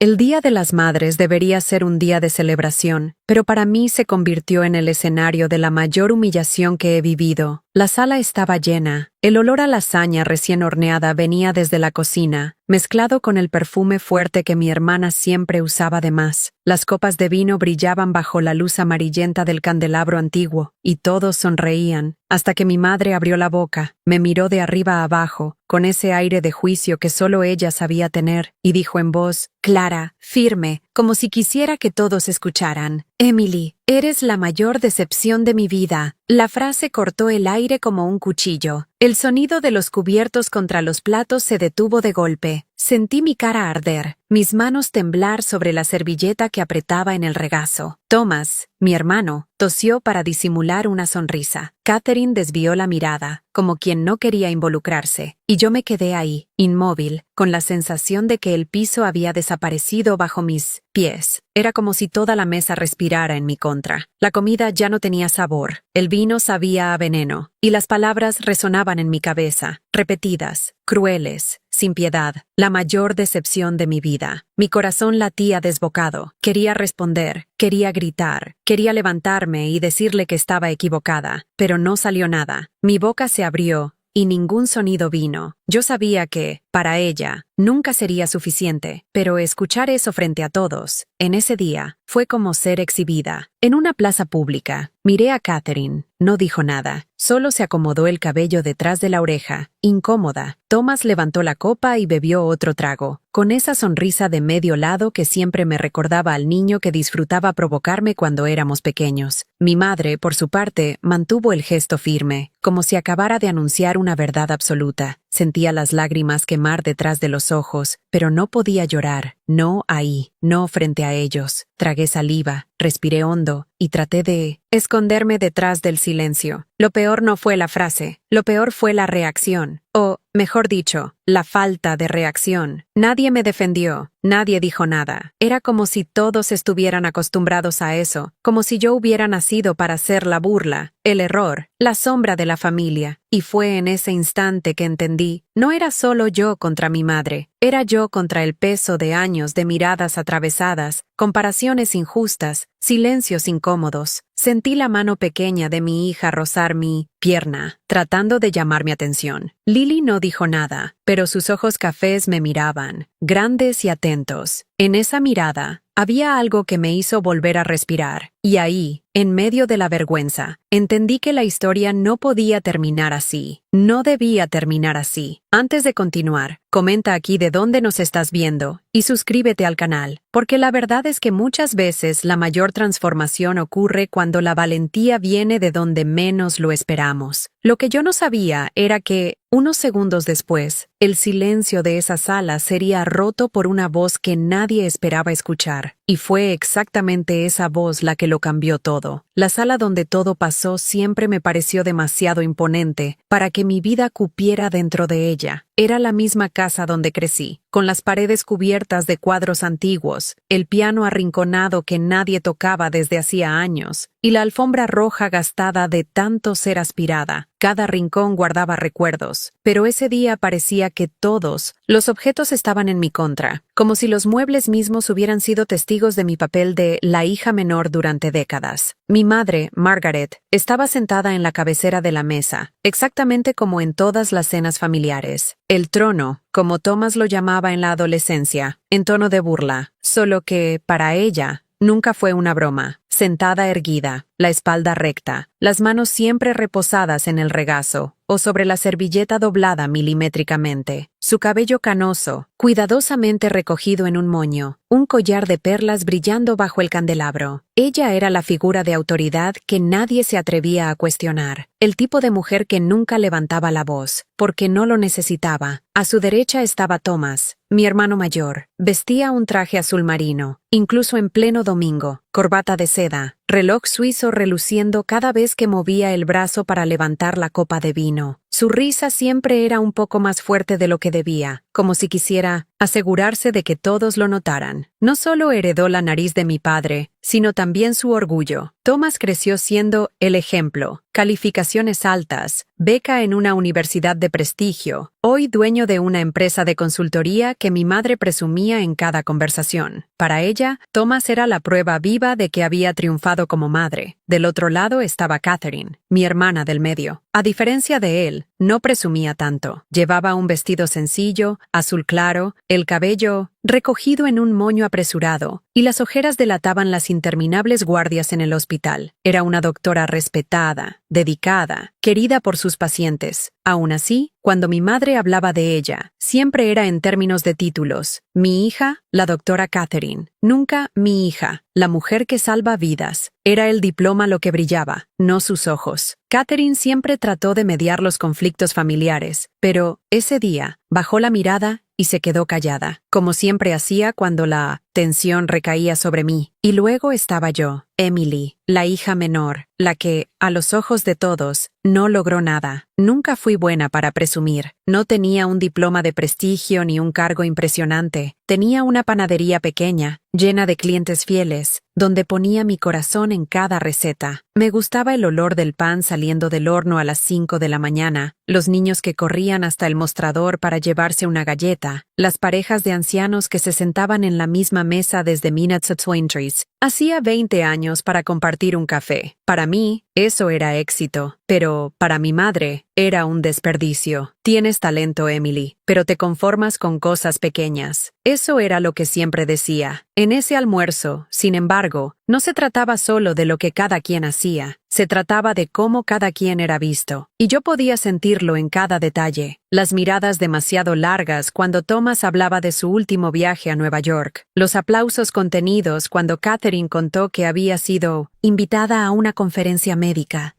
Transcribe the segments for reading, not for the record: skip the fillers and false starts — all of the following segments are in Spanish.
El Día de las Madres debería ser un día de celebración, pero para mí se convirtió en el escenario de la mayor humillación que he vivido. La sala estaba llena. El olor a lasaña recién horneada venía desde la cocina, mezclado con el perfume fuerte que mi hermana siempre usaba de más. Las copas de vino brillaban bajo la luz amarillenta del candelabro antiguo, y todos sonreían, hasta que mi madre abrió la boca, me miró de arriba a abajo, con ese aire de juicio que solo ella sabía tener, y dijo en voz clara, firme, como si quisiera que todos escucharan: «Emily, eres la mayor decepción de mi vida». La frase cortó el aire como un cuchillo. El sonido de los cubiertos contra los platos se detuvo de golpe. Sentí mi cara arder, mis manos temblar sobre la servilleta que apretaba en el regazo. Thomas, mi hermano, tosió para disimular una sonrisa. Catherine desvió la mirada, como quien no quería involucrarse, y yo me quedé ahí, inmóvil, con la sensación de que el piso había desaparecido bajo mis pies. Era como si toda la mesa respirara en mi contra. La comida ya no tenía sabor, el vino sabía a veneno, y las palabras resonaban en mi cabeza, repetidas, crueles, sin piedad, la mayor decepción de mi vida. Mi corazón latía desbocado. Quería responder, quería gritar, quería levantarme y decirle que estaba equivocada, pero no salió nada. Mi boca se abrió y ningún sonido vino. Yo sabía que, para ella, nunca sería suficiente, pero escuchar eso frente a todos, en ese día, fue como ser exhibida. En una plaza pública, miré a Catherine. No dijo nada, solo se acomodó el cabello detrás de la oreja, incómoda. Thomas levantó la copa y bebió otro trago, con esa sonrisa de medio lado que siempre me recordaba al niño que disfrutaba provocarme cuando éramos pequeños. Mi madre, por su parte, mantuvo el gesto firme, como si acabara de anunciar una verdad absoluta. Sentía las lágrimas quemar detrás de los ojos, pero no podía llorar. No ahí, no frente a ellos. Tragué saliva, respiré hondo, y traté de esconderme detrás del silencio. Lo peor no fue la frase, lo peor fue la reacción. O, mejor dicho, la falta de reacción. Nadie me defendió, nadie dijo nada. Era como si todos estuvieran acostumbrados a eso, como si yo hubiera nacido para ser la burla, el error, la sombra de la familia. Y fue en ese instante que entendí, no era solo yo contra mi madre, era yo contra el peso de años de miradas atravesadas, comparaciones injustas, silencios incómodos. Sentí la mano pequeña de mi hija rozar mi pierna, tratando de llamar mi atención. Lily no dijo nada, pero sus ojos cafés me miraban, grandes y atentos. En esa mirada, había algo que me hizo volver a respirar, y ahí, en medio de la vergüenza, entendí que la historia no podía terminar así. No debía terminar así. Antes de continuar, comenta aquí de dónde nos estás viendo y suscríbete al canal, porque la verdad es que muchas veces la mayor transformación ocurre cuando la valentía viene de donde menos lo esperamos. Lo que yo no sabía era que, unos segundos después, el silencio de esa sala sería roto por una voz que nadie esperaba escuchar, y fue exactamente esa voz la que lo cambió todo. La sala donde todo pasó siempre me pareció demasiado imponente para que mi vida cupiera dentro de ella. Era la misma casa donde crecí, con las paredes cubiertas de cuadros antiguos, el piano arrinconado que nadie tocaba desde hacía años, y la alfombra roja gastada de tanto ser aspirada. Cada rincón guardaba recuerdos, pero ese día parecía que todos los objetos estaban en mi contra, como si los muebles mismos hubieran sido testigos de mi papel de la hija menor durante décadas. Mi madre, Margaret, estaba sentada en la cabecera de la mesa, exactamente como en todas las cenas familiares. El trono, como Thomas lo llamaba en la adolescencia, en tono de burla, solo que, para ella, nunca fue una broma. Sentada erguida, la espalda recta, las manos siempre reposadas en el regazo o sobre la servilleta doblada milimétricamente, su cabello canoso, cuidadosamente recogido en un moño, un collar de perlas brillando bajo el candelabro. Ella era la figura de autoridad que nadie se atrevía a cuestionar, el tipo de mujer que nunca levantaba la voz, porque no lo necesitaba. A su derecha estaba Thomas, mi hermano mayor. Vestía un traje azul marino, incluso en pleno domingo, corbata de seda, reloj suizo reluciendo cada vez que movía el brazo para levantar la copa de vino. Su risa siempre era un poco más fuerte de lo que debía, como si quisiera asegurarse de que todos lo notaran. No solo heredó la nariz de mi padre, sino también su orgullo. Thomas creció siendo el ejemplo, calificaciones altas, beca en una universidad de prestigio, hoy dueño de una empresa de consultoría que mi madre presumía en cada conversación. Para ella, Thomas era la prueba viva de que había triunfado como madre. Del otro lado estaba Catherine, mi hermana del medio. A diferencia de él, no presumía tanto. Llevaba un vestido sencillo, azul claro, el cabello recogido en un moño apresurado, y las ojeras delataban las interminables guardias en el hospital. Era una doctora respetada, dedicada, querida por sus pacientes. Aún así, cuando mi madre hablaba de ella, siempre era en términos de títulos. Mi hija, la doctora Catherine. Nunca mi hija, la mujer que salva vidas. Era el diploma lo que brillaba, no sus ojos. Catherine siempre trató de mediar los conflictos familiares, pero, ese día, bajó la mirada y se quedó callada, como siempre hacía cuando la tensión recaía sobre mí. Y luego estaba yo, Emily, la hija menor, la que, a los ojos de todos, no logró nada. Nunca fui buena para presumir. No tenía un diploma de prestigio ni un cargo impresionante. Tenía una panadería pequeña, llena de clientes fieles, donde ponía mi corazón en cada receta. Me gustaba el olor del pan saliendo del horno a las 5 de la mañana, los niños que corrían hasta el mostrador para llevarse una galleta, las parejas de ancianos que se sentaban en la misma mesa desde Minutes at Swintrees. Hacía 20 años para compartir un café. Para mí, eso era éxito, pero para mi madre, era un desperdicio. Tienes talento, Emily, pero te conformas con cosas pequeñas. Eso era lo que siempre decía. En ese almuerzo, sin embargo, no se trataba solo de lo que cada quien hacía. Se trataba de cómo cada quien era visto, y yo podía sentirlo en cada detalle. Las miradas demasiado largas cuando Thomas hablaba de su último viaje a Nueva York, los aplausos contenidos cuando Catherine contó que había sido invitada a una conferencia médica,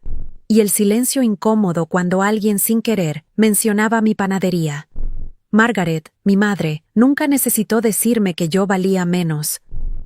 y el silencio incómodo cuando alguien sin querer mencionaba mi panadería. Margaret, mi madre, nunca necesitó decirme que yo valía menos.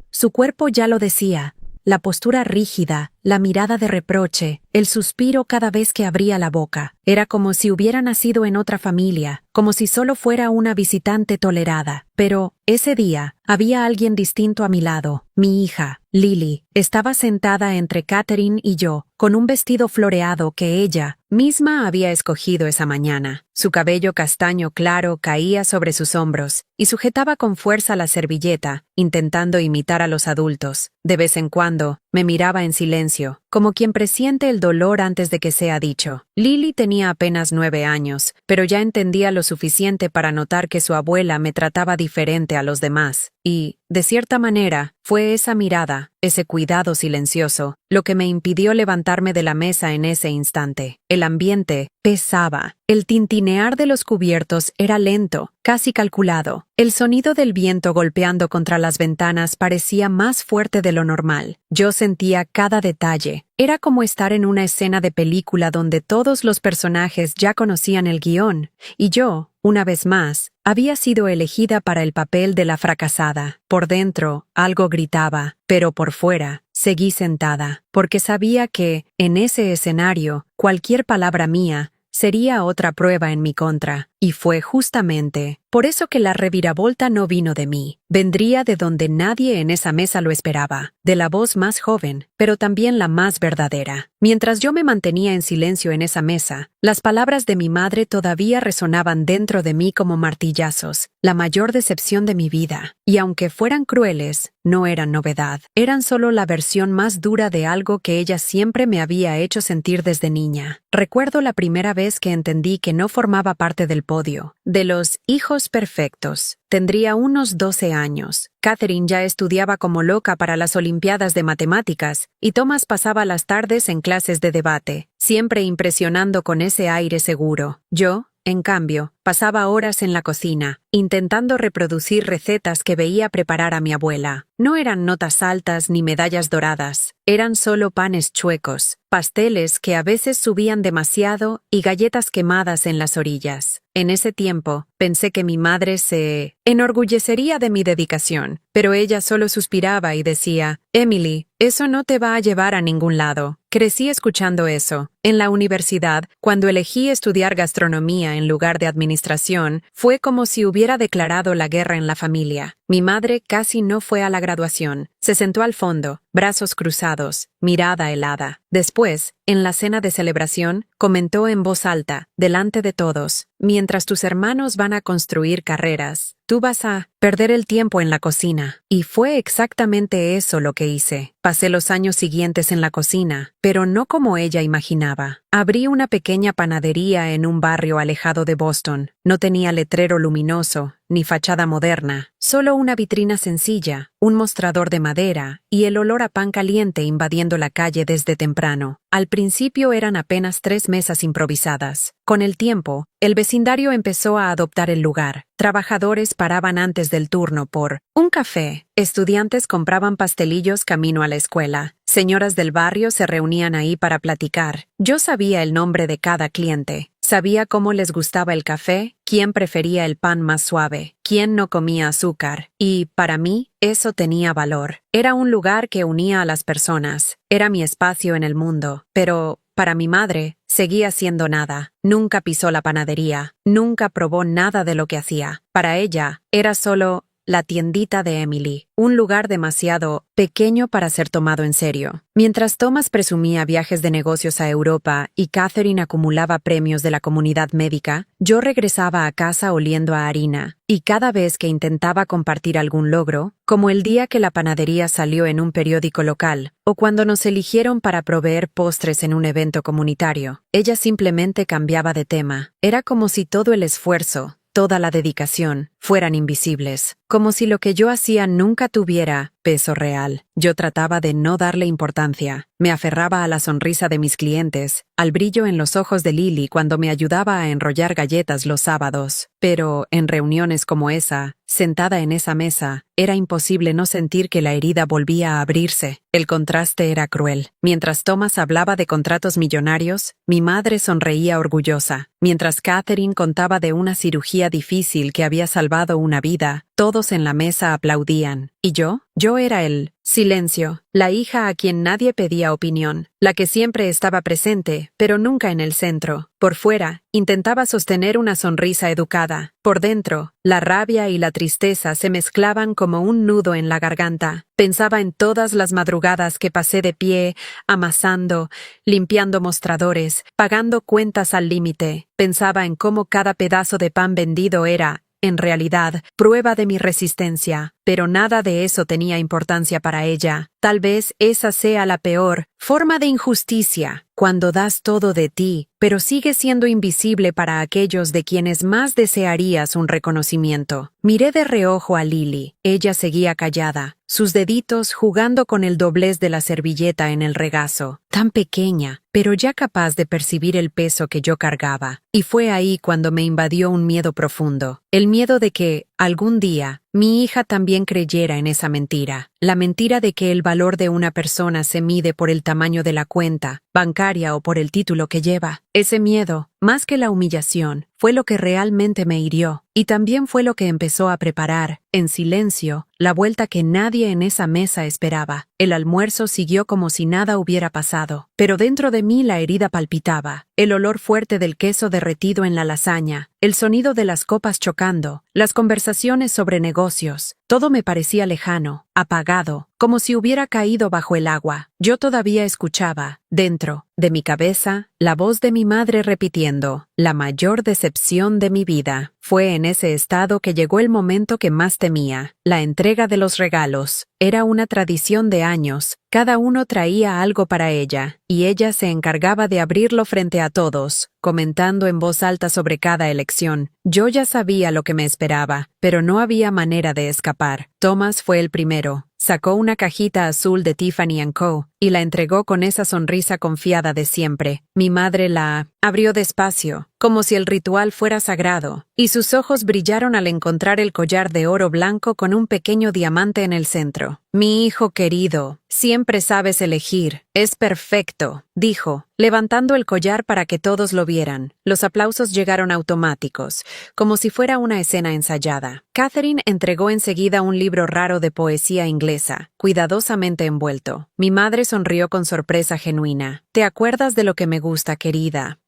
Su cuerpo ya lo decía. La postura rígida, la mirada de reproche, el suspiro cada vez que abría la boca. Era como si hubiera nacido en otra familia, como si solo fuera una visitante tolerada. Pero, ese día, había alguien distinto a mi lado. Mi hija, Lily, estaba sentada entre Catherine y yo, con un vestido floreado que ella misma había escogido esa mañana. Su cabello castaño claro caía sobre sus hombros, y sujetaba con fuerza la servilleta, intentando imitar a los adultos. De vez en cuando, me miraba en silencio, como quien presiente el dolor antes de que sea dicho. Lily tenía apenas 9 años, pero ya entendía lo suficiente para notar que su abuela me trataba diferente a los demás. Y, de cierta manera, fue esa mirada, ese cuidado silencioso, lo que me impidió levantarme de la mesa en ese instante. El ambiente pesaba. El tintinear de los cubiertos era lento, casi calculado. El sonido del viento golpeando contra las ventanas parecía más fuerte de lo normal. Yo sentía cada detalle. Era como estar en una escena de película donde todos los personajes ya conocían el guión, y yo, una vez más, había sido elegida para el papel de la fracasada. Por dentro, algo gritaba, pero por fuera, seguí sentada, porque sabía que, en ese escenario, cualquier palabra mía sería otra prueba en mi contra. Y fue justamente por eso que la reviravolta no vino de mí. Vendría de donde nadie en esa mesa lo esperaba, de la voz más joven, pero también la más verdadera. Mientras yo me mantenía en silencio en esa mesa, las palabras de mi madre todavía resonaban dentro de mí como martillazos, la mayor decepción de mi vida. Y aunque fueran crueles, no eran novedad. Eran solo la versión más dura de algo que ella siempre me había hecho sentir desde niña. Recuerdo la primera vez que entendí que no formaba parte del podio, de los hijos perfectos. Tendría unos 12 años. Catherine ya estudiaba como loca para las Olimpiadas de Matemáticas, y Thomas pasaba las tardes en clases de debate, siempre impresionando con ese aire seguro. Yo, en cambio, pasaba horas en la cocina, intentando reproducir recetas que veía preparar a mi abuela. No eran notas altas ni medallas doradas, eran solo panes chuecos, pasteles que a veces subían demasiado y galletas quemadas en las orillas. En ese tiempo, pensé que mi madre se enorgullecería de mi dedicación, pero ella solo suspiraba y decía, «Emily, eso no te va a llevar a ningún lado». Crecí escuchando eso. En la universidad, cuando elegí estudiar gastronomía en lugar de administración, administración, fue como si hubiera declarado la guerra en la familia. Mi madre casi no fue a la graduación. Se sentó al fondo, brazos cruzados, mirada helada. Después, en la cena de celebración, comentó en voz alta, delante de todos: mientras tus hermanos van a construir carreras, tú vas a perder el tiempo en la cocina. Y fue exactamente eso lo que hice. Pasé los años siguientes en la cocina, pero no como ella imaginaba. Abrí una pequeña panadería en un barrio alejado de Boston. No tenía letrero luminoso, ni fachada moderna, solo una vitrina sencilla, un mostrador de madera y el olor a pan caliente invadiendo la calle desde temprano. Al principio eran apenas 3 mesas improvisadas. Con el tiempo, el vecindario empezó a adoptar el lugar. Trabajadores paraban antes del turno por un café. Estudiantes compraban pastelillos camino a la escuela. Señoras del barrio se reunían ahí para platicar. Yo sabía el nombre de cada cliente. Sabía cómo les gustaba el café, quién prefería el pan más suave, quién no comía azúcar. Y, para mí, eso tenía valor. Era un lugar que unía a las personas. Era mi espacio en el mundo. Pero, para mi madre, seguía siendo nada. Nunca pisó la panadería. Nunca probó nada de lo que hacía. Para ella, era solo la tiendita de Emily, un lugar demasiado pequeño para ser tomado en serio. Mientras Thomas presumía viajes de negocios a Europa y Catherine acumulaba premios de la comunidad médica, yo regresaba a casa oliendo a harina, y cada vez que intentaba compartir algún logro, como el día que la panadería salió en un periódico local, o cuando nos eligieron para proveer postres en un evento comunitario, ella simplemente cambiaba de tema. Era como si todo el esfuerzo, toda la dedicación, fueran invisibles, como si lo que yo hacía nunca tuviera peso real. Yo trataba de no darle importancia. Me aferraba a la sonrisa de mis clientes, al brillo en los ojos de Lily cuando me ayudaba a enrollar galletas los sábados. Pero, en reuniones como esa, sentada en esa mesa, era imposible no sentir que la herida volvía a abrirse. El contraste era cruel. Mientras Thomas hablaba de contratos millonarios, mi madre sonreía orgullosa. Mientras Catherine contaba de una cirugía difícil que había salvado una vida, todos en la mesa aplaudían. ¿Y yo? Yo era el silencio, la hija a quien nadie pedía opinión, la que siempre estaba presente, pero nunca en el centro. Por fuera, intentaba sostener una sonrisa educada. Por dentro, la rabia y la tristeza se mezclaban como un nudo en la garganta. Pensaba en todas las madrugadas que pasé de pie, amasando, limpiando mostradores, pagando cuentas al límite. Pensaba en cómo cada pedazo de pan vendido era, en realidad, prueba de mi resistencia, pero nada de eso tenía importancia para ella. Tal vez esa sea la peor forma de injusticia, cuando das todo de ti, pero sigues siendo invisible para aquellos de quienes más desearías un reconocimiento. Miré de reojo a Lily. Ella seguía callada, sus deditos jugando con el doblez de la servilleta en el regazo, tan pequeña, pero ya capaz de percibir el peso que yo cargaba. Y fue ahí cuando me invadió un miedo profundo, el miedo de que, algún día, mi hija también creyera en esa mentira, la mentira de que el valor de una persona se mide por el tamaño de la cuenta bancaria o por el título que lleva. Ese miedo, más que la humillación, fue lo que realmente me hirió, y también fue lo que empezó a preparar, en silencio, la vuelta que nadie en esa mesa esperaba. El almuerzo siguió como si nada hubiera pasado, pero dentro de mí la herida palpitaba, el olor fuerte del queso derretido en la lasaña, el sonido de las copas chocando, las conversaciones sobre negocios, todo me parecía lejano, apagado, como si hubiera caído bajo el agua. Yo todavía escuchaba, dentro de mi cabeza, la voz de mi madre repitiendo: la mayor decepción de mi vida. Fue en ese estado que llegó el momento que más temía, la entrega de los regalos. Era una tradición de años, cada uno traía algo para ella, y ella se encargaba de abrirlo frente a todos, comentando en voz alta sobre cada elección. Yo ya sabía lo que me esperaba, pero no había manera de escapar. Thomas fue el primero. Sacó una cajita azul de Tiffany & Co. y la entregó con esa sonrisa confiada de siempre. Mi madre la abrió despacio, como si el ritual fuera sagrado, y sus ojos brillaron al encontrar el collar de oro blanco con un pequeño diamante en el centro. «Mi hijo querido, siempre sabes elegir. Es perfecto», dijo, levantando el collar para que todos lo vieran. Los aplausos llegaron automáticos, como si fuera una escena ensayada. Catherine entregó enseguida un libro raro de poesía inglesa, cuidadosamente envuelto. Mi madre sonrió con sorpresa genuina. «¿Te acuerdas de lo que me gusta, querida?»,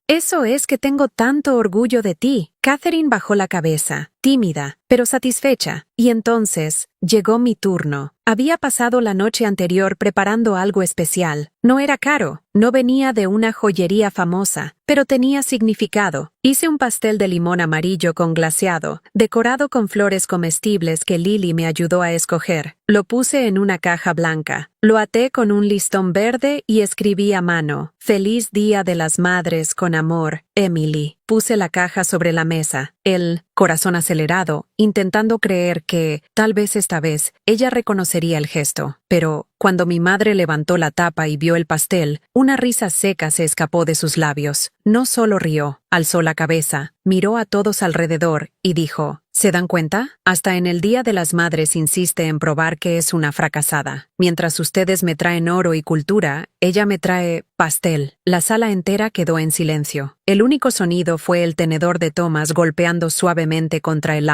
Eso es que tengo tanto orgullo de ti. Catherine bajó la cabeza, tímida, pero satisfecha, y entonces llegó mi turno. Había pasado la noche anterior preparando algo especial. No era caro, no venía de una joyería famosa, pero tenía significado. Hice un pastel de limón amarillo con glaseado, decorado con flores comestibles que Lily me ayudó a escoger. Lo puse en una caja blanca. Lo até con un listón verde y escribí a mano: Feliz Día de las Madres con amor, Emily. Puse la caja sobre la mesa, el corazón acelerado, intentando creer que, tal vez esta vez, ella reconocería el gesto. Pero, cuando mi madre levantó la tapa y vio el pastel, una risa seca se escapó de sus labios. No solo rió, alzó la cabeza, miró a todos alrededor y dijo: ¿Se dan cuenta? Hasta en el Día de las Madres insiste en probar que es una fracasada. Mientras ustedes me traen oro y cultura, ella me trae pastel. La sala entera quedó en silencio. El único sonido fue el tenedor de Thomas golpeando suavemente contra el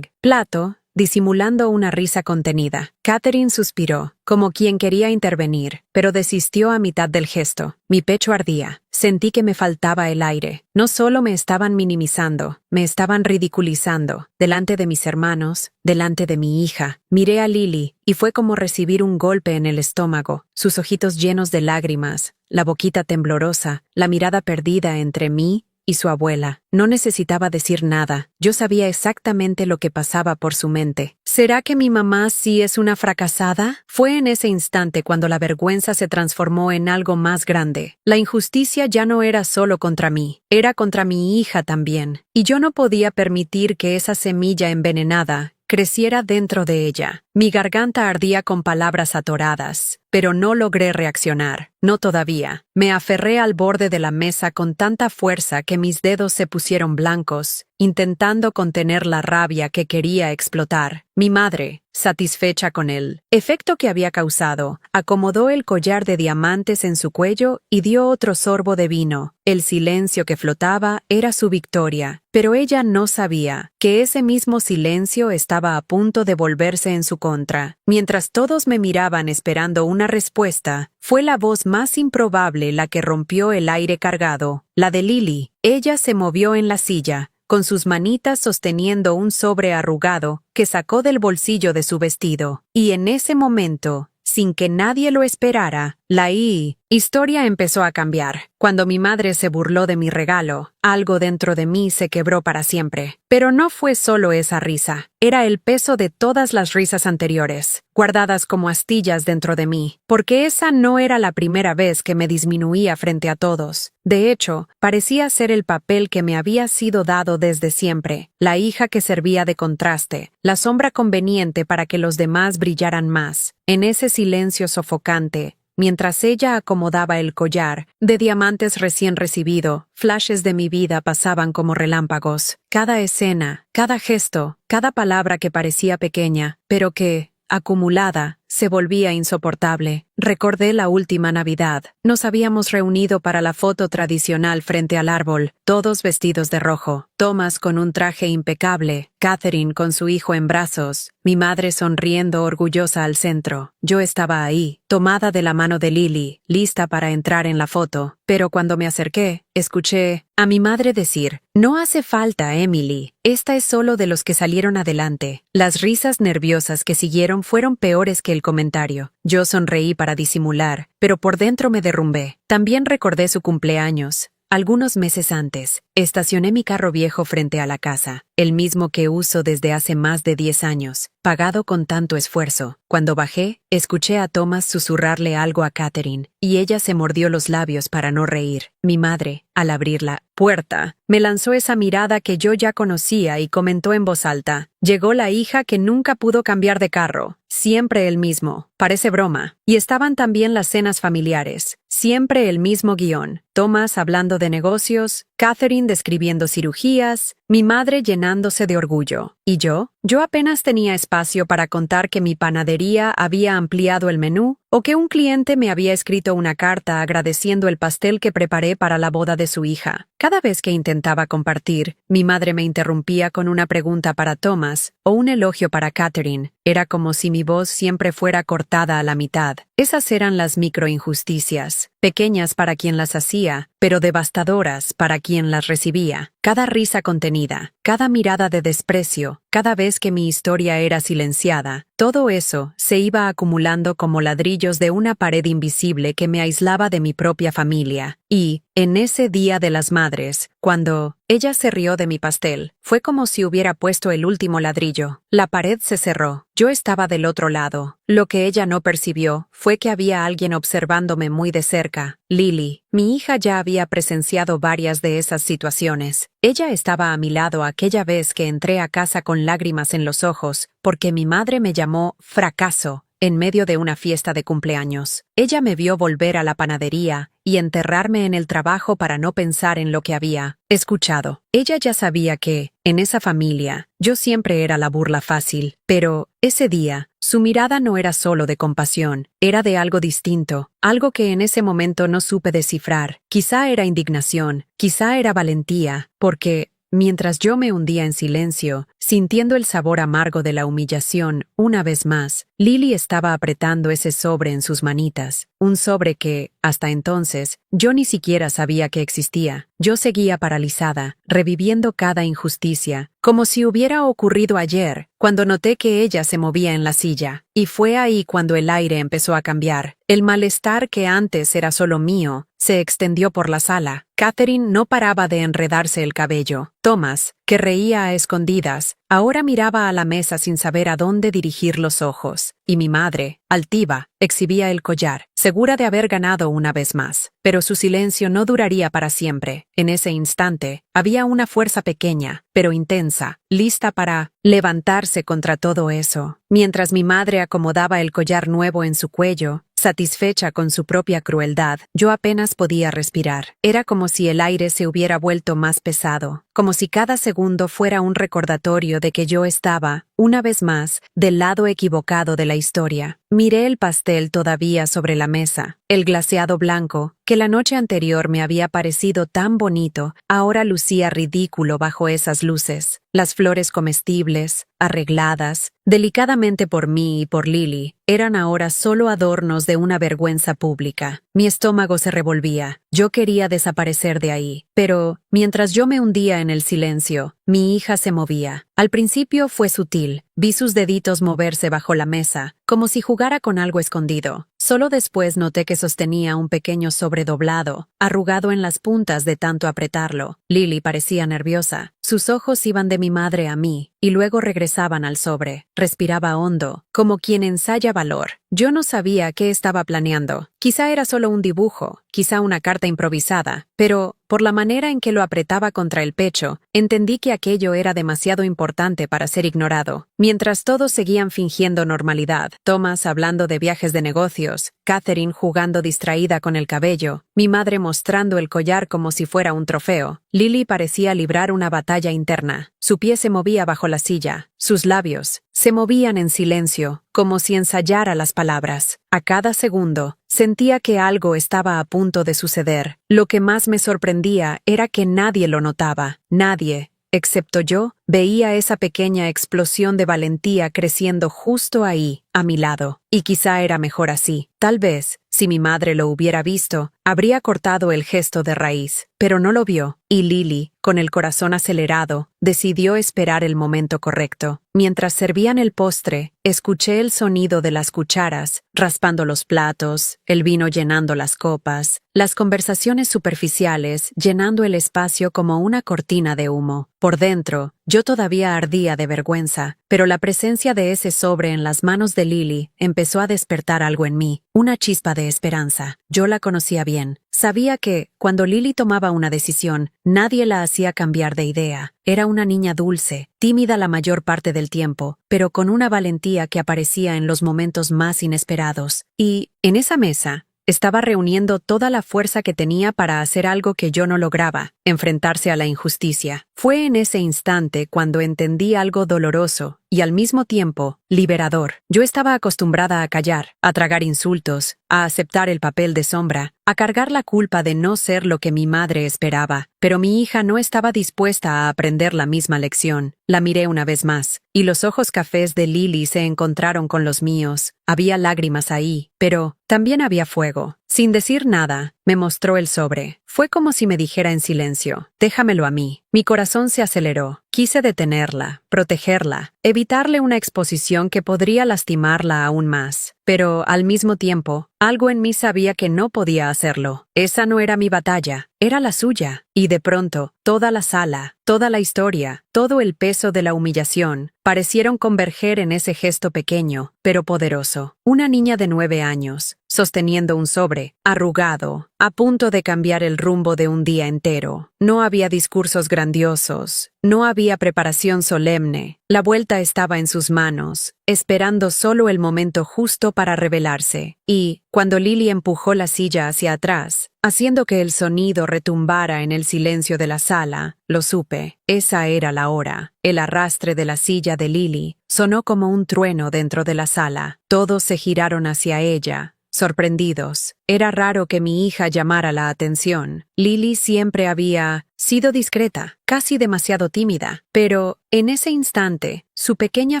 plato, disimulando una risa contenida. Catherine suspiró, como quien quería intervenir, pero desistió a mitad del gesto. Mi pecho ardía. Sentí que me faltaba el aire. No solo me estaban minimizando, me estaban ridiculizando. Delante de mis hermanos, delante de mi hija. Miré a Lily, y fue como recibir un golpe en el estómago. Sus ojitos llenos de lágrimas, la boquita temblorosa, la mirada perdida entre mí y su abuela. No necesitaba decir nada. Yo sabía exactamente lo que pasaba por su mente. ¿Será que mi mamá sí es una fracasada? Fue en ese instante cuando la vergüenza se transformó en algo más grande. La injusticia ya no era solo contra mí, era contra mi hija también. Y yo no podía permitir que esa semilla envenenada creciera dentro de ella. Mi garganta ardía con palabras atoradas, pero no logré reaccionar. No todavía. Me aferré al borde de la mesa con tanta fuerza que mis dedos se pusieron blancos, intentando contener la rabia que quería explotar. Mi madre, satisfecha con el efecto que había causado, acomodó el collar de diamantes en su cuello y dio otro sorbo de vino. El silencio que flotaba era su victoria, pero ella no sabía que ese mismo silencio estaba a punto de volverse en su contra. Mientras todos me miraban esperando una respuesta, fue la voz más improbable la que rompió el aire cargado, la de Lily. Ella se movió en la silla, con sus manitas sosteniendo un sobre arrugado que sacó del bolsillo de su vestido. Y en ese momento, sin que nadie lo esperara, la historia empezó a cambiar. Cuando mi madre se burló de mi regalo, algo dentro de mí se quebró para siempre. Pero no fue solo esa risa, era el peso de todas las risas anteriores, guardadas como astillas dentro de mí, porque esa no era la primera vez que me disminuía frente a todos. De hecho, parecía ser el papel que me había sido dado desde siempre, la hija que servía de contraste, la sombra conveniente para que los demás brillaran más. En ese silencio sofocante, mientras ella acomodaba el collar de diamantes recién recibido, flashes de mi vida pasaban como relámpagos. Cada escena, cada gesto, cada palabra que parecía pequeña, pero que, acumulada, se volvía insoportable. Recordé la última Navidad. Nos habíamos reunido para la foto tradicional frente al árbol, todos vestidos de rojo. Thomas con un traje impecable, Catherine con su hijo en brazos, mi madre sonriendo orgullosa al centro. Yo estaba ahí, tomada de la mano de Lily, lista para entrar en la foto. Pero cuando me acerqué, escuché a mi madre decir: «No hace falta, Emily. Esta es solo de los que salieron adelante». Las risas nerviosas que siguieron fueron peores que el comentario. Yo sonreí para disimular, pero por dentro me derrumbé. También recordé su cumpleaños. Algunos meses antes, estacioné mi carro viejo frente a la casa, el mismo que uso desde hace más de 10 años, pagado con tanto esfuerzo. Cuando bajé, escuché a Thomas susurrarle algo a Catherine, y ella se mordió los labios para no reír. Mi madre, al abrir la puerta, me lanzó esa mirada que yo ya conocía y comentó en voz alta: «Llegó la hija que nunca pudo cambiar de carro. Siempre el mismo. Parece broma». Y estaban también las cenas familiares. Siempre el mismo guión. Thomas hablando de negocios, Catherine describiendo cirugías, mi madre llenándose de orgullo. ¿Y yo? Yo apenas tenía espacio para contar que mi panadería había ampliado el menú o que un cliente me había escrito una carta agradeciendo el pastel que preparé para la boda de su hija. Cada vez que intentaba compartir, mi madre me interrumpía con una pregunta para Thomas o un elogio para Catherine. Era como si mi voz siempre fuera cortada a la mitad. Esas eran las microinjusticias, pequeñas para quien las hacía, pero devastadoras para quien las recibía. Cada risa contenida, cada mirada de desprecio, cada vez que mi historia era silenciada, todo eso se iba acumulando como ladrillos de una pared invisible que me aislaba de mi propia familia. Y, en ese Día de las Madres, cuando ella se rió de mi pastel, fue como si hubiera puesto el último ladrillo. La pared se cerró. Yo estaba del otro lado. Lo que ella no percibió fue que había alguien observándome muy de cerca. Lily, mi hija, ya había presenciado varias de esas situaciones. Ella estaba a mi lado aquella vez que entré a casa con lágrimas en los ojos, porque mi madre me llamó fracaso en medio de una fiesta de cumpleaños. Ella me vio volver a la panadería y enterrarme en el trabajo para no pensar en lo que había escuchado. Ella ya sabía que, en esa familia, yo siempre era la burla fácil, pero, ese día, su mirada no era solo de compasión, era de algo distinto, algo que en ese momento no supe descifrar. Quizá era indignación, quizá era valentía, porque, mientras yo me hundía en silencio, sintiendo el sabor amargo de la humillación, una vez más, Lily estaba apretando ese sobre en sus manitas, un sobre que, hasta entonces, yo ni siquiera sabía que existía. Yo seguía paralizada, reviviendo cada injusticia, como si hubiera ocurrido ayer, cuando noté que ella se movía en la silla. Y fue ahí cuando el aire empezó a cambiar. El malestar que antes era solo mío, se extendió por la sala. Catherine no paraba de enredarse el cabello. Thomas, que reía a escondidas, ahora miraba a la mesa sin saber a dónde dirigir los ojos. Y mi madre, altiva, exhibía el collar, segura de haber ganado una vez más. Pero su silencio no duraría para siempre. En ese instante, había una fuerza pequeña, pero intensa, lista para levantarse contra todo eso. Mientras mi madre acomodaba el collar nuevo en su cuello, satisfecha con su propia crueldad, yo apenas podía respirar. Era como si el aire se hubiera vuelto más pesado, como si cada segundo fuera un recordatorio de que yo estaba, una vez más, del lado equivocado de la historia. Miré el pastel todavía sobre la mesa. El glaseado blanco, que la noche anterior me había parecido tan bonito, ahora lucía ridículo bajo esas luces. Las flores comestibles, arregladas, delicadamente por mí y por Lily, eran ahora solo adornos de una vergüenza pública. Mi estómago se revolvía. Yo quería desaparecer de ahí. Pero, mientras yo me hundía en el silencio, mi hija se movía. Al principio fue sutil. Vi sus deditos moverse bajo la mesa, como si jugara con algo escondido. Solo después noté que sostenía un pequeño sobre doblado, arrugado en las puntas de tanto apretarlo. Lily parecía nerviosa. Sus ojos iban de mi madre a mí, y luego regresaban al sobre. Respiraba hondo, como quien ensaya valor. Yo no sabía qué estaba planeando. Quizá era solo un dibujo, quizá una carta improvisada, pero, por la manera en que lo apretaba contra el pecho, entendí que aquello era demasiado importante para ser ignorado. Mientras todos seguían fingiendo normalidad, Thomas hablando de viajes de negocios, Catherine jugando distraída con el cabello, mi madre mostrando el collar como si fuera un trofeo, Lily parecía librar una batalla interna. Su pie se movía bajo la silla, sus labios se movían en silencio, como si ensayara las palabras. A cada segundo, sentía que algo estaba a punto de suceder. Lo que más me sorprendía era que nadie lo notaba. Nadie, excepto yo, veía esa pequeña explosión de valentía creciendo justo ahí, a mi lado. Y quizá era mejor así. Tal vez, si mi madre lo hubiera visto, habría cortado el gesto de raíz, pero no lo vio, y Lily, con el corazón acelerado, decidió esperar el momento correcto. Mientras servían el postre, escuché el sonido de las cucharas, raspando los platos, el vino llenando las copas, las conversaciones superficiales llenando el espacio como una cortina de humo. Por dentro, yo todavía ardía de vergüenza, pero la presencia de ese sobre en las manos de Lily empezó a despertar algo en mí, una chispa de esperanza. Yo la conocía bien. Sabía que, cuando Lily tomaba una decisión, nadie la hacía cambiar de idea. Era una niña dulce, tímida la mayor parte del tiempo, pero con una valentía que aparecía en los momentos más inesperados. Y, en esa mesa, estaba reuniendo toda la fuerza que tenía para hacer algo que yo no lograba, enfrentarse a la injusticia. Fue en ese instante cuando entendí algo doloroso y al mismo tiempo liberador. Yo estaba acostumbrada a callar, a tragar insultos, a aceptar el papel de sombra, a cargar la culpa de no ser lo que mi madre esperaba. Pero mi hija no estaba dispuesta a aprender la misma lección. La miré una vez más, y los ojos cafés de Lily se encontraron con los míos. Había lágrimas ahí, pero también había fuego. Sin decir nada, me mostró el sobre. Fue como si me dijera en silencio, déjamelo a mí. Mi corazón se aceleró. Quise detenerla, protegerla, evitarle una exposición que podría lastimarla aún más. Pero, al mismo tiempo, algo en mí sabía que no podía hacerlo. Esa no era mi batalla, era la suya. Y de pronto, toda la sala, toda la historia, todo el peso de la humillación, parecieron converger en ese gesto pequeño, pero poderoso. Una niña de 9 años, sosteniendo un sobre, arrugado, a punto de cambiar el rumbo de un día entero. No había discursos grandiosos, no había preparación solemne. La vuelta estaba en sus manos, esperando solo el momento justo para revelarse. Y, cuando Lily empujó la silla hacia atrás, haciendo que el sonido retumbara en el silencio de la sala, lo supe. Esa era la hora. El arrastre de la silla de Lily sonó como un trueno dentro de la sala. Todos se giraron hacia ella, sorprendidos. Era raro que mi hija llamara la atención. Lily siempre había sido discreta, casi demasiado tímida, pero, en ese instante, su pequeña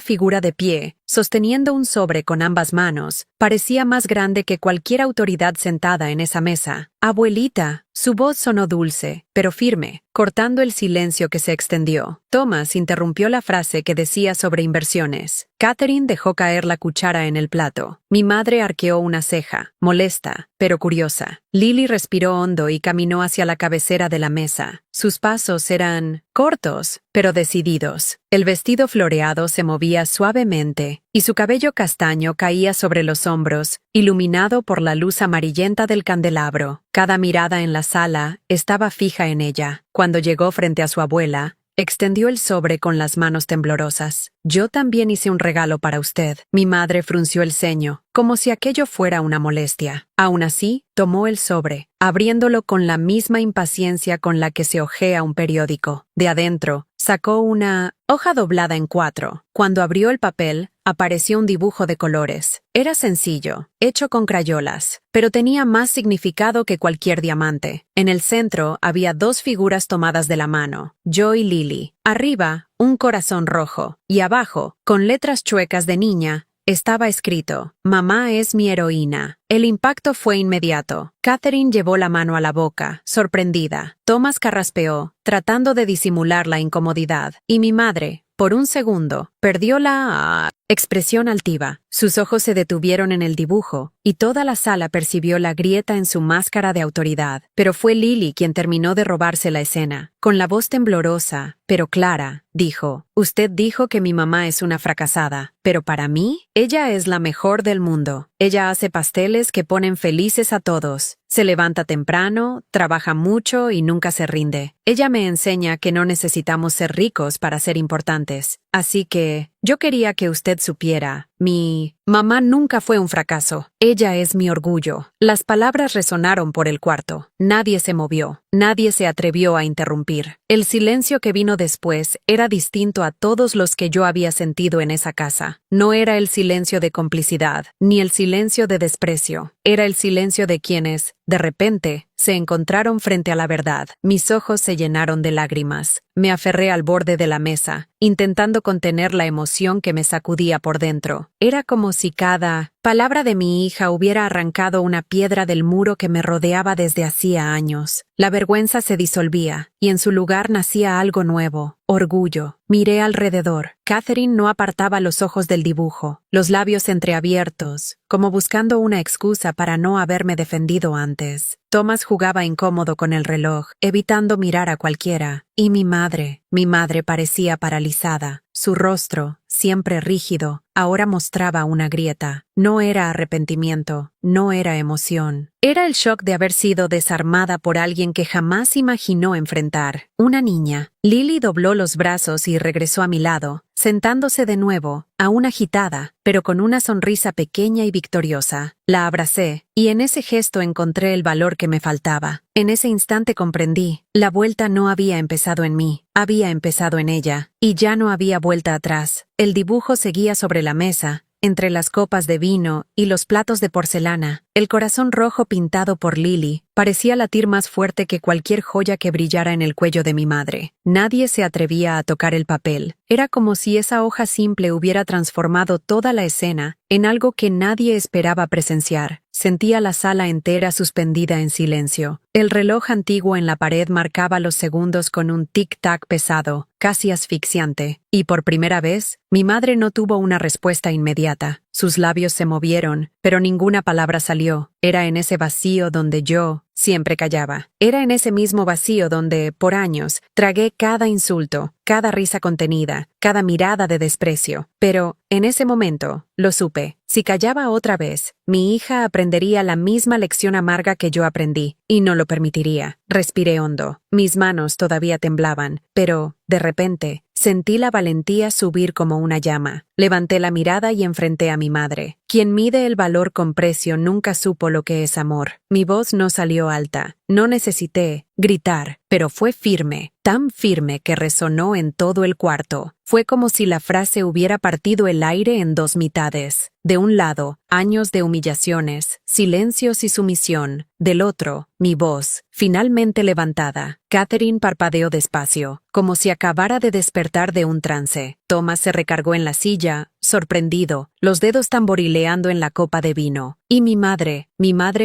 figura de pie, sosteniendo un sobre con ambas manos, parecía más grande que cualquier autoridad sentada en esa mesa. «Abuelita», su voz sonó dulce, pero firme, cortando el silencio que se extendió. Thomas interrumpió la frase que decía sobre inversiones. Catherine dejó caer la cuchara en el plato. Mi madre arqueó una ceja, molesta, pero curiosa. Lily respiró hondo y caminó hacia la cabecera de la mesa. Sus pasos eran cortos, pero decididos. El vestido floreado se movía suavemente, y su cabello castaño caía sobre los hombros, iluminado por la luz amarillenta del candelabro. Cada mirada en la sala estaba fija en ella. Cuando llegó frente a su abuela, extendió el sobre con las manos temblorosas. «Yo también hice un regalo para usted». Mi madre frunció el ceño, como si aquello fuera una molestia. Aún así, tomó el sobre, abriéndolo con la misma impaciencia con la que se hojea un periódico. De adentro, sacó una hoja doblada en 4. Cuando abrió el papel, apareció un dibujo de colores. Era sencillo, hecho con crayolas, pero tenía más significado que cualquier diamante. En el centro había 2 figuras tomadas de la mano, yo y Lily. Arriba, un corazón rojo, y abajo, con letras chuecas de niña, estaba escrito, «Mamá es mi heroína». El impacto fue inmediato. Catherine llevó la mano a la boca, sorprendida. Thomas carraspeó, tratando de disimular la incomodidad. Y mi madre, por un segundo, perdió la expresión altiva. Sus ojos se detuvieron en el dibujo, y toda la sala percibió la grieta en su máscara de autoridad. Pero fue Lily quien terminó de robarse la escena. Con la voz temblorosa, pero clara, dijo, «Usted dijo que mi mamá es una fracasada, pero para mí, ella es la mejor del mundo. Ella hace pasteles que ponen felices a todos. Se levanta temprano, trabaja mucho y nunca se rinde. Ella me enseña que no necesitamos ser ricos para ser importantes. Así que, yo quería que usted supiera, mi mamá nunca fue un fracaso. Ella es mi orgullo». Las palabras resonaron por el cuarto. Nadie se movió. Nadie se atrevió a interrumpir. El silencio que vino después era distinto a todos los que yo había sentido en esa casa. No era el silencio de complicidad, ni el silencio de desprecio. Era el silencio de quienes, de repente, se encontraron frente a la verdad. Mis ojos se llenaron de lágrimas. Me aferré al borde de la mesa, intentando contener la emoción que me sacudía por dentro. Era como si cada palabra de mi hija hubiera arrancado una piedra del muro que me rodeaba desde hacía años. La vergüenza se disolvía, y en su lugar nacía algo nuevo, orgullo. Miré alrededor. Catherine no apartaba los ojos del dibujo, los labios entreabiertos, como buscando una excusa para no haberme defendido antes. Thomas jugaba incómodo con el reloj, evitando mirar a cualquiera. Y mi madre parecía paralizada. Su rostro, siempre rígido, ahora mostraba una grieta. No era arrepentimiento, no era emoción. Era el shock de haber sido desarmada por alguien que jamás imaginó enfrentar. Una niña. Lily dobló los brazos y regresó a mi lado, sentándose de nuevo, aún agitada, pero con una sonrisa pequeña y victoriosa. La abracé, y en ese gesto encontré el valor que me faltaba. En ese instante comprendí, la vuelta no había empezado en mí, había empezado en ella, y ya no había vuelta atrás. El dibujo seguía sobre la mesa, entre las copas de vino y los platos de porcelana, El corazón rojo pintado por Lily parecía latir más fuerte que cualquier joya que brillara en el cuello de mi madre. Nadie se atrevía a tocar el papel. Era como si esa hoja simple hubiera transformado toda la escena en algo que nadie esperaba presenciar. Sentía la sala entera suspendida en silencio. El reloj antiguo en la pared marcaba los segundos con un tic-tac pesado, casi asfixiante. Y por primera vez, mi madre no tuvo una respuesta inmediata. Sus labios se movieron, pero ninguna palabra salió. Era en ese vacío donde yo siempre callaba. Era en ese mismo vacío donde, por años, tragué cada insulto, cada risa contenida, cada mirada de desprecio. Pero, en ese momento, lo supe. Si callaba otra vez, mi hija aprendería la misma lección amarga que yo aprendí, y no lo permitiría. Respiré hondo. Mis manos todavía temblaban, pero, de repente, sentí la valentía subir como una llama. Levanté la mirada y enfrenté a mi madre. Quien mide el valor con precio nunca supo lo que es amor. Mi voz no salió alta. No necesité gritar, pero fue firme, tan firme que resonó en todo el cuarto. Fue como si la frase hubiera partido el aire en dos mitades. De un lado, años de humillaciones, silencios y sumisión. Del otro, mi voz, finalmente levantada. Catherine parpadeó despacio, como si acabara de despertar de un trance. Thomas se recargó en la silla, sorprendido, los dedos tamborileando en la copa de vino. Y mi madre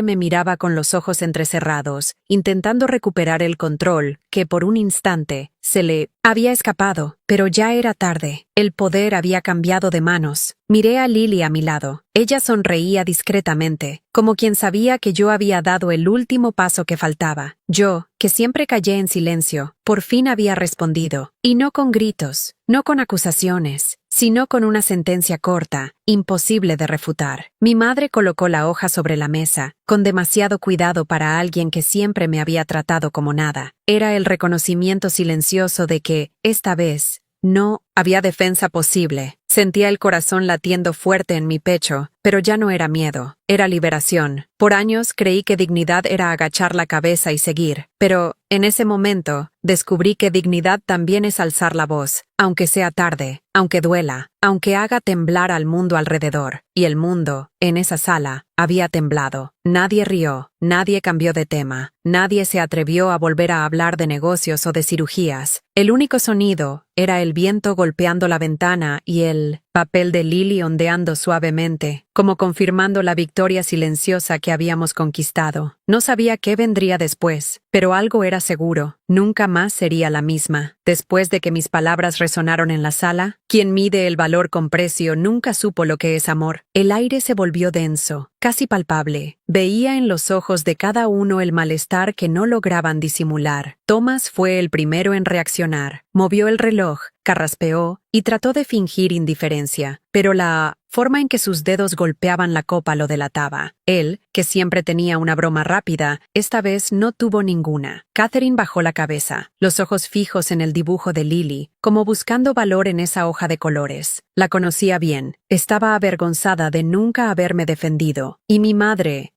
me miraba con los ojos entrecerrados, intentando recuperar el control, que por un instante se le había escapado, pero ya era tarde. El poder había cambiado de manos. Miré a Lily a mi lado. Ella sonreía discretamente, como quien sabía que yo había dado el último paso que faltaba. Yo, que siempre callé en silencio, por fin había respondido, y no con gritos, no con acusaciones, sino con una sentencia corta, imposible de refutar. Mi madre colocó la hoja sobre la mesa, con demasiado cuidado para alguien que siempre me había tratado como nada. Era el reconocimiento silencioso de que, esta vez, no había defensa posible. Sentía el corazón latiendo fuerte en mi pecho, pero ya no era miedo, era liberación. Por años creí que dignidad era agachar la cabeza y seguir, pero, en ese momento, descubrí que dignidad también es alzar la voz, aunque sea tarde, aunque duela, aunque haga temblar al mundo alrededor. Y el mundo, en esa sala, había temblado. Nadie rió, nadie cambió de tema, nadie se atrevió a volver a hablar de negocios o de cirugías. El único sonido era el viento golpeando la ventana y el papel de Lily ondeando suavemente, como confirmando la victoria silenciosa que habíamos conquistado. No sabía qué vendría después, pero algo era seguro, nunca más sería la misma. Después de que mis palabras resonaron en la sala, quien mide el valor con precio nunca supo lo que es amor. El aire se volvió denso, casi palpable. Veía en los ojos de cada uno el malestar que no lograban disimular. Thomas fue el primero en reaccionar. Movió el reloj, carraspeó y trató de fingir indiferencia, pero la forma en que sus dedos golpeaban la copa lo delataba. Él, que siempre tenía una broma rápida, esta vez no tuvo ninguna. Catherine bajó la cabeza, los ojos fijos en el dibujo de Lily, como buscando valor en esa hoja de colores. La conocía bien, estaba avergonzada de nunca haberme defendido. Y mi madre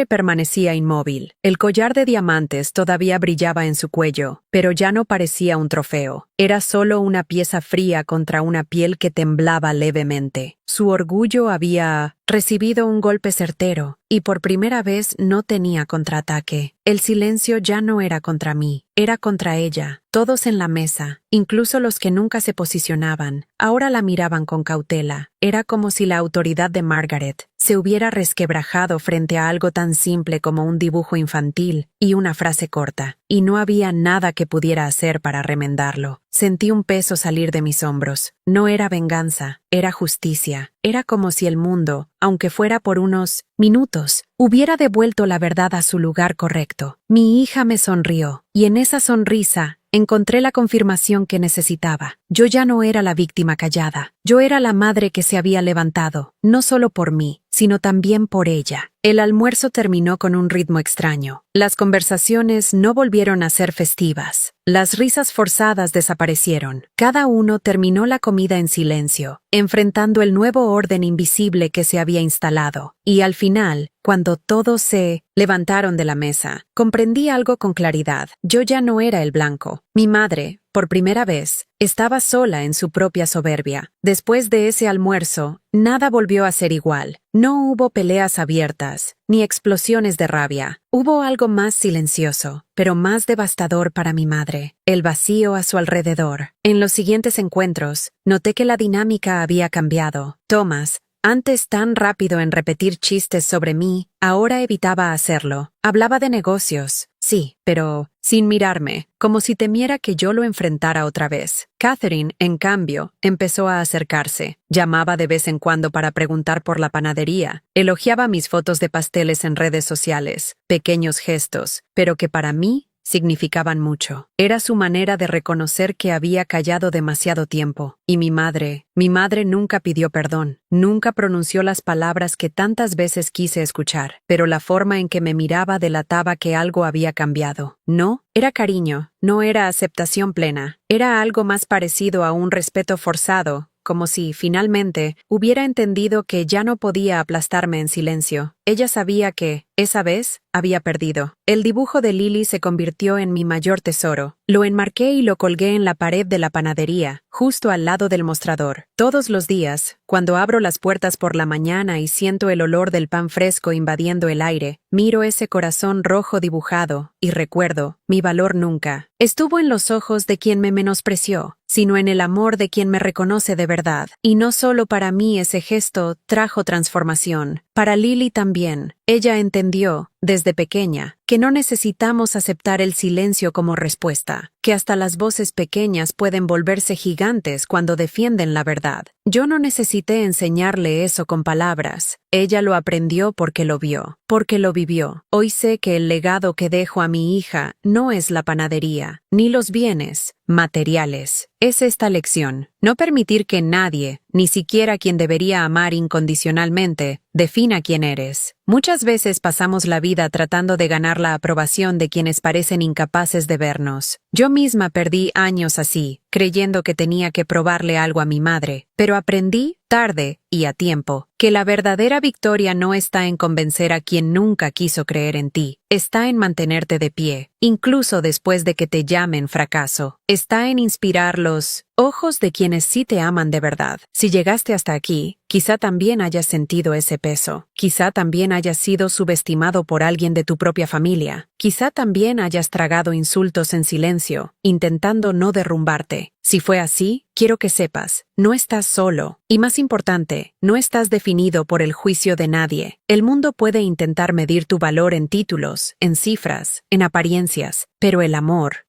permanecía inmóvil. El collar de diamantes todavía brillaba en su cuello, pero ya no parecía un trofeo. Era solo una pieza fría contra una piel que temblaba levemente. Su orgullo había recibido un golpe certero, y por primera vez no tenía contraataque. El silencio ya no era contra mí, era contra ella. Todos en la mesa, incluso los que nunca se posicionaban, ahora la miraban con cautela. Era como si la autoridad de Margaret se hubiera resquebrajado frente a algo tan simple como un dibujo infantil y una frase corta, y no había nada que pudiera hacer para remendarlo. Sentí un peso salir de mis hombros. No era venganza, era justicia. Era como si el mundo, aunque fuera por unos minutos, hubiera devuelto la verdad a su lugar correcto. Mi hija me sonrió, y en esa sonrisa encontré la confirmación que necesitaba. Yo ya no era la víctima callada. Yo era la madre que se había levantado, no solo por mí, sino también por ella. El almuerzo terminó con un ritmo extraño. Las conversaciones no volvieron a ser festivas. Las risas forzadas desaparecieron. Cada uno terminó la comida en silencio, enfrentando el nuevo orden invisible que se había instalado. Y al final, cuando todos se levantaron de la mesa, comprendí algo con claridad. Yo ya no era el blanco. Mi madre, Por primera vez, estaba sola en su propia soberbia. Después de ese almuerzo, nada volvió a ser igual. No hubo peleas abiertas, ni explosiones de rabia. Hubo algo más silencioso, pero más devastador para mi madre: el vacío a su alrededor. En los siguientes encuentros, noté que la dinámica había cambiado. Thomas, antes tan rápido en repetir chistes sobre mí, ahora evitaba hacerlo. Hablaba de negocios, sí, pero sin mirarme, como si temiera que yo lo enfrentara otra vez. Catherine, en cambio, empezó a acercarse. Llamaba de vez en cuando para preguntar por la panadería. Elogiaba mis fotos de pasteles en redes sociales. Pequeños gestos, pero que para mí significaban mucho. Era su manera de reconocer que había callado demasiado tiempo. Y mi madre nunca pidió perdón, nunca pronunció las palabras que tantas veces quise escuchar, pero la forma en que me miraba delataba que algo había cambiado. No, era cariño, no era aceptación plena, era algo más parecido a un respeto forzado, como si, finalmente, hubiera entendido que ya no podía aplastarme en silencio. Ella sabía que, esa vez, había perdido. El dibujo de Lily se convirtió en mi mayor tesoro. Lo enmarqué y lo colgué en la pared de la panadería, justo al lado del mostrador. Todos los días, cuando abro las puertas por la mañana y siento el olor del pan fresco invadiendo el aire, miro ese corazón rojo dibujado y recuerdo: mi valor nunca estuvo en los ojos de quien me menospreció, sino en el amor de quien me reconoce de verdad. Y no solo para mí ese gesto trajo transformación, para Lily también. Ella entendió, desde pequeña, que no necesitamos aceptar el silencio como respuesta, que hasta las voces pequeñas pueden volverse gigantes cuando defienden la verdad. Yo no necesité enseñarle eso con palabras. Ella lo aprendió porque lo vio, porque lo vivió. Hoy sé que el legado que dejo a mi hija no es la panadería, ni los bienes materiales. Es esta lección: no permitir que nadie, ni siquiera quien debería amar incondicionalmente, defina quién eres. Muchas veces pasamos la vida tratando de ganar la aprobación de quienes parecen incapaces de vernos. Yo misma perdí años así, creyendo que tenía que probarle algo a mi madre, pero aprendí, tarde y a tiempo, que la verdadera victoria no está en convencer a quien nunca quiso creer en ti, está en mantenerte de pie, incluso después de que te llamen fracaso. Está en inspirar los ojos de quienes sí te aman de verdad. Si llegaste hasta aquí, quizá también hayas sentido ese peso. Quizá también hayas sido subestimado por alguien de tu propia familia. Quizá también hayas tragado insultos en silencio, intentando no derrumbarte. Si fue así, quiero que sepas, no estás solo. Y más importante, no estás definido por el juicio de nadie. El mundo puede intentar medir tu valor en títulos, en cifras, en apariencias, pero el amor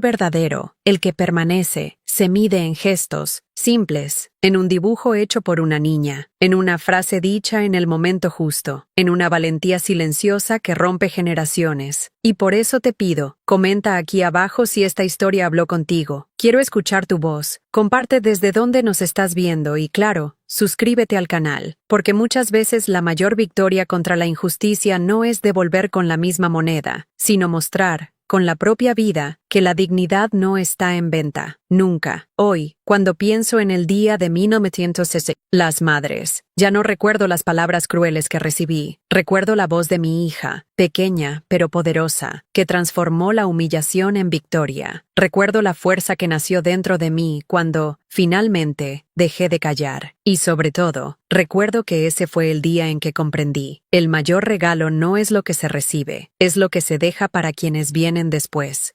verdadero, el que permanece, se mide en gestos simples, en un dibujo hecho por una niña, en una frase dicha en el momento justo, en una valentía silenciosa que rompe generaciones. Y por eso te pido, comenta aquí abajo si esta historia habló contigo. Quiero escuchar tu voz. Comparte desde dónde nos estás viendo y, claro, suscríbete al canal, porque muchas veces la mayor victoria contra la injusticia no es devolver con la misma moneda, sino mostrar, con la propia vida, que la dignidad no está en venta, nunca. Hoy, cuando pienso en el día de 1960, las madres, ya no recuerdo las palabras crueles que recibí, recuerdo la voz de mi hija, pequeña pero poderosa, que transformó la humillación en victoria. Recuerdo la fuerza que nació dentro de mí cuando, finalmente, dejé de callar. Y sobre todo, recuerdo que ese fue el día en que comprendí: el mayor regalo no es lo que se recibe, es lo que se deja para quienes vienen después.